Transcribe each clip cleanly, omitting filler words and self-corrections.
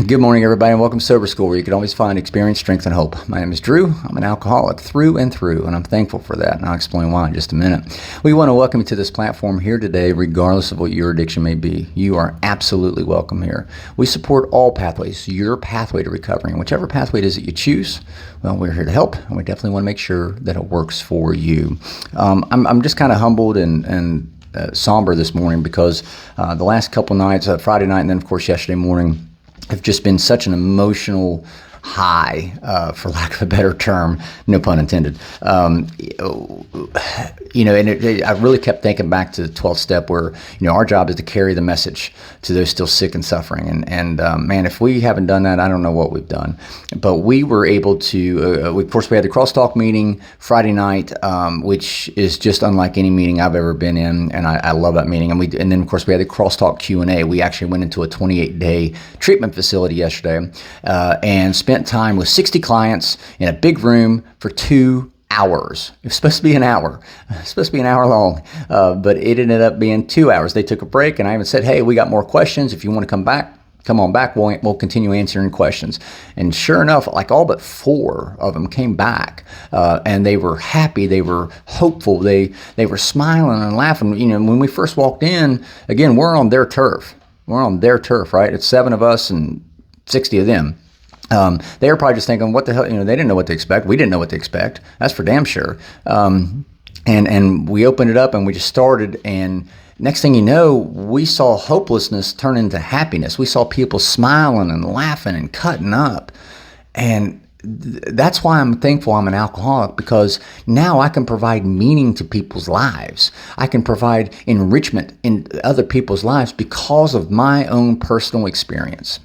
Good morning, everybody, and welcome to Sober School, where you can always find experience, strength, and hope. My name is Drew. I'm an alcoholic through and through, and I'm thankful for that, and I'll explain why in just a minute. We want to welcome you to this platform here today, regardless of what your addiction may be. You are absolutely welcome here. We support all pathways, your pathway to recovery, and whichever pathway it is that you choose, well, we're here to help, and we definitely want to make sure that it works for you. I'm just kind of humbled and somber this morning because the last couple nights, Friday night and then, of course, yesterday morning, have just been such an emotional high, for lack of a better term, no pun intended. And I really kept thinking back to the 12th step where, our job is to carry the message to those still sick and suffering. And man, if we haven't done that, I don't know what we've done. But we were able to, of course, we had the crosstalk meeting Friday night, which is just unlike any meeting I've ever been in. And I love that meeting. And then, of course, we had the crosstalk Q&A. We actually went into a 28-day treatment facility yesterday and spent time with 60 clients in a big room for 2 hours. It was supposed to be an hour. It was supposed to be an hour long, but it ended up being 2 hours. They took a break, and I even said, hey, we got more questions. If you want to come back, come on back. We'll continue answering questions. And sure enough, like all but 4 of them came back, and they were happy. They were hopeful. They were smiling and laughing. When we first walked in, again, we're on their turf. We're on their turf, right? It's 7 of us and 60 of them. They were probably just thinking, what the hell, they didn't know what to expect. We didn't know what to expect. That's for damn sure. And we opened it up and we just started, and next thing you know, we saw hopelessness turn into happiness. We saw people smiling and laughing and cutting up. And that's why I'm thankful I'm an alcoholic, because now I can provide meaning to people's lives. I can provide enrichment in other people's lives because of my own personal experience.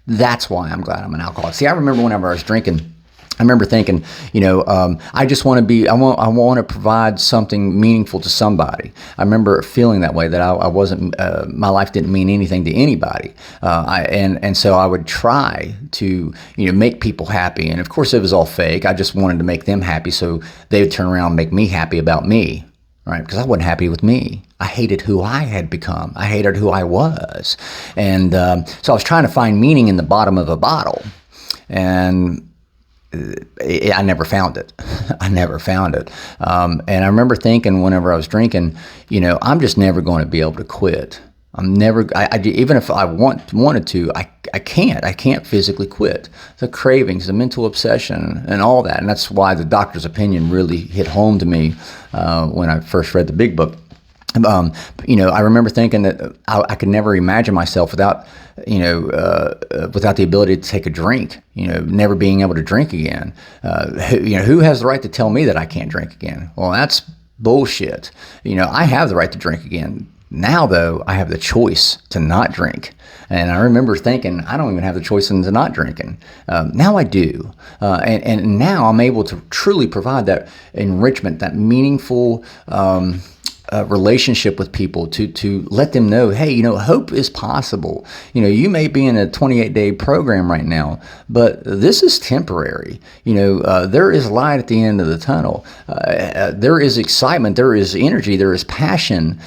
That's why I'm glad I'm an alcoholic. See, I remember whenever I was drinking, I remember thinking, I just want to be, I want to provide something meaningful to somebody. I remember feeling that way, that I wasn't, my life didn't mean anything to anybody. And so I would try to, make people happy. And of course it was all fake. I just wanted to make them happy so they would turn around and make me happy about me. Right? Because I wasn't happy with me. I hated who I had become. I hated who I was. And so I was trying to find meaning in the bottom of a bottle. And I never found it. I never found it. And I remember thinking whenever I was drinking, I'm just never going to be able to quit. I'm never, even if I wanted to, I can't. I can't physically quit. The cravings, the mental obsession, and all that. And that's why the doctor's opinion really hit home to me when I first read the big book. I remember thinking that I could never imagine myself without the ability to take a drink, never being able to drink again. Who has the right to tell me that I can't drink again? Well, that's bullshit. I have the right to drink again. Now, though, I have the choice to not drink. And I remember thinking, I don't even have the choice into not drinking. Now I do. And now I'm able to truly provide that enrichment, that meaningful relationship with people, to let them know, hey, hope is possible. You may be in a 28-day program right now, but this is temporary. There is light at the end of the tunnel. There is excitement. There is energy. There is passion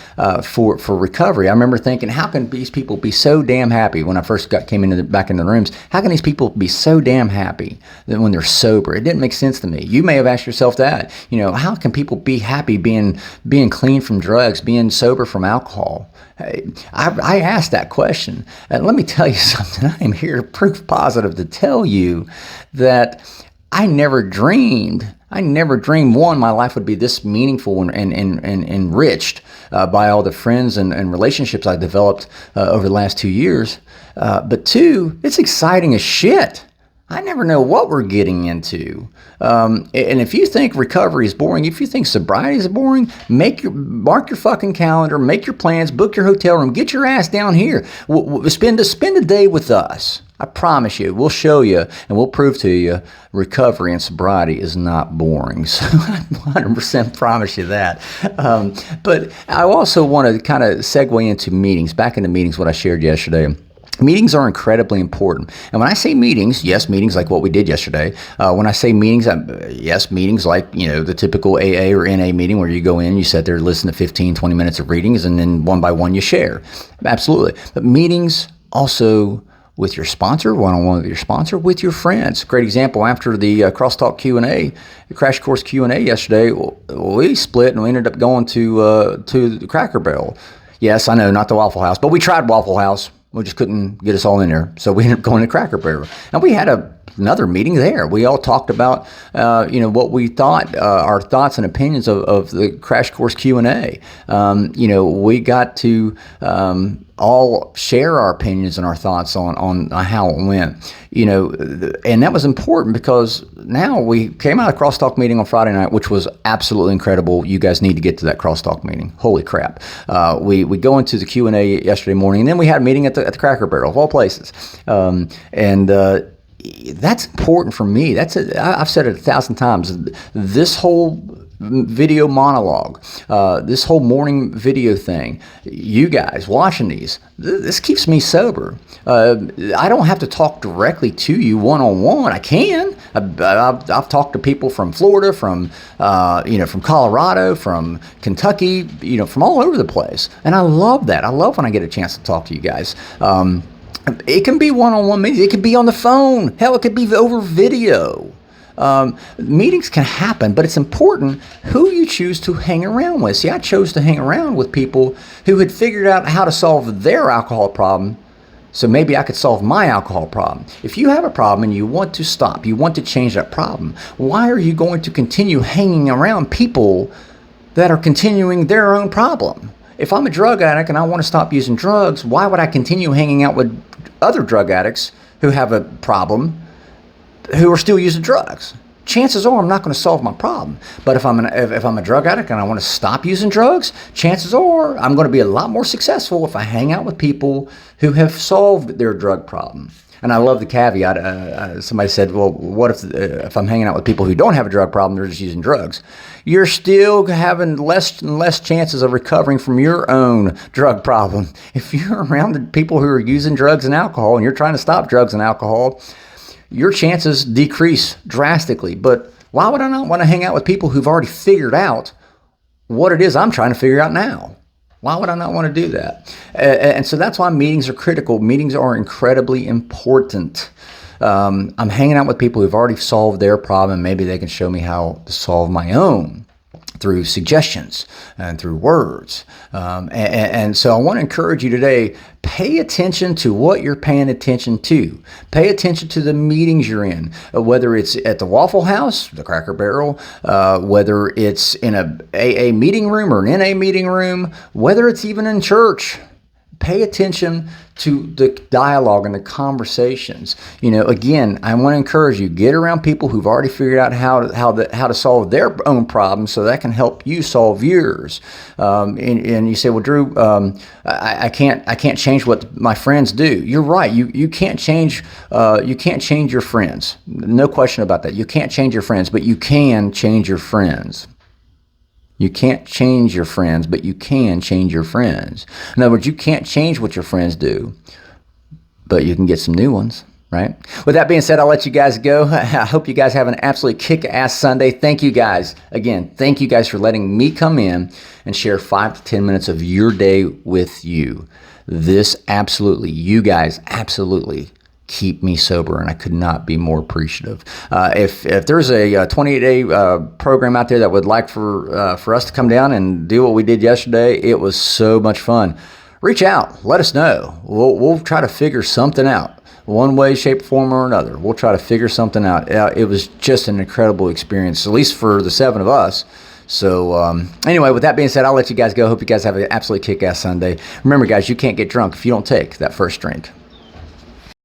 for recovery. I remember thinking, how can these people be so damn happy when I first came back into the rooms? How can these people be so damn happy when they're sober? It didn't make sense to me. You may have asked yourself that. How can people be happy being clean from drugs, being sober from alcohol? I asked that question. And let me tell you something. I am here proof positive to tell you that I never dreamed, one, my life would be this meaningful and enriched by all the friends and relationships I developed over the last 2 years. But 2, it's exciting as shit. I never know what we're getting into. And if you think recovery is boring, if you think sobriety is boring, mark your fucking calendar, make your plans, book your hotel room, get your ass down here. Spend a day with us. I promise you, we'll show you and we'll prove to you recovery and sobriety is not boring. So I 100% promise you that. But I also want to kind of segue into meetings, back into meetings, what I shared yesterday. Meetings are incredibly important. And when I say meetings, yes, meetings like what we did yesterday. When I say meetings, yes, meetings like, the typical AA or NA meeting where you go in, you sit there, listen to 15, 20 minutes of readings, and then one by one you share. Absolutely. But meetings also with your sponsor, one-on-one with your sponsor, with your friends. Great example, after the Crosstalk Q&A, the Crash Course Q&A yesterday, we split and we ended up going to the Cracker Barrel. Yes, I know, not the Waffle House, but we tried Waffle House. We just couldn't get us all in there, so we ended up going to Cracker Barrel. And we had another meeting there. We all talked about, what we thought, our thoughts and opinions of the Crash Course Q&A. We got to all share our opinions and our thoughts on how it went. And that was important because now we came out of Crosstalk meeting on Friday night, which was absolutely incredible. You guys need to get to that Crosstalk meeting. Holy crap. We go into the Q&A yesterday morning, and then we had a meeting at the Cracker Barrel, of all places. That's important for me. I've said it 1,000 times. This whole video monologue, this whole morning video thing, you guys watching these, this keeps me sober. I don't have to talk directly to you one-on-one. I can. I've talked to people from Florida, from Colorado, from Kentucky, from all over the place. And I love that. I love when I get a chance to talk to you guys. It can be one-on-one meetings. It could be on the phone. Hell, it could be over video. Meetings can happen, but it's important who you choose to hang around with. See, I chose to hang around with people who had figured out how to solve their alcohol problem, so maybe I could solve my alcohol problem. If you have a problem and you want to stop, you want to change that problem, why are you going to continue hanging around people that are continuing their own problem? If I'm a drug addict and I want to stop using drugs, why would I continue hanging out with other drug addicts who have a problem, who are still using drugs? Chances are I'm not going to solve my problem. But if I'm a drug addict and I want to stop using drugs, chances are I'm going to be a lot more successful if I hang out with people who have solved their drug problem. And I love the caveat. Somebody said, well, what if I'm hanging out with people who don't have a drug problem, they're just using drugs? You're still having less and less chances of recovering from your own drug problem. If you're around the people who are using drugs and alcohol and you're trying to stop drugs and alcohol, your chances decrease drastically. But why would I not want to hang out with people who've already figured out what it is I'm trying to figure out now? Why would I not want to do that? And so that's why meetings are critical. Meetings are incredibly important. I'm hanging out with people who've already solved their problem. Maybe they can show me how to solve my own through suggestions and through words. And so I want to encourage you today, pay attention to what you're paying attention to. Pay attention to the meetings you're in, whether it's at the Waffle House, the Cracker Barrel, whether it's in a AA meeting room or an NA meeting room, whether it's even in church. Pay attention to the dialogue and the conversations. Again, I want to encourage you, get around people who've already figured out how to solve their own problems, so that can help you solve yours. And you say, well, Drew, I can't change what my friends do. You're right. You can't change your friends. No question about that. You can't change your friends, but you can change your friends. You can't change your friends, but you can change your friends. In other words, you can't change what your friends do, but you can get some new ones, right? With that being said, I'll let you guys go. I hope you guys have an absolutely kick-ass Sunday. Thank you guys. Again, thank you guys for letting me come in and share 5 to 10 minutes of your day with you. You guys absolutely keep me sober, and I could not be more appreciative. If there's a 28-day program out there that would like for us to come down and do what we did yesterday, it was so much fun. Reach out, let us know. We'll try to figure something out, one way, shape, form, or another. We'll try to figure something out. It was just an incredible experience, at least for the 7 of us. So anyway, with that being said, I'll let you guys go. Hope you guys have an absolutely kick-ass Sunday. Remember, guys, you can't get drunk if you don't take that first drink.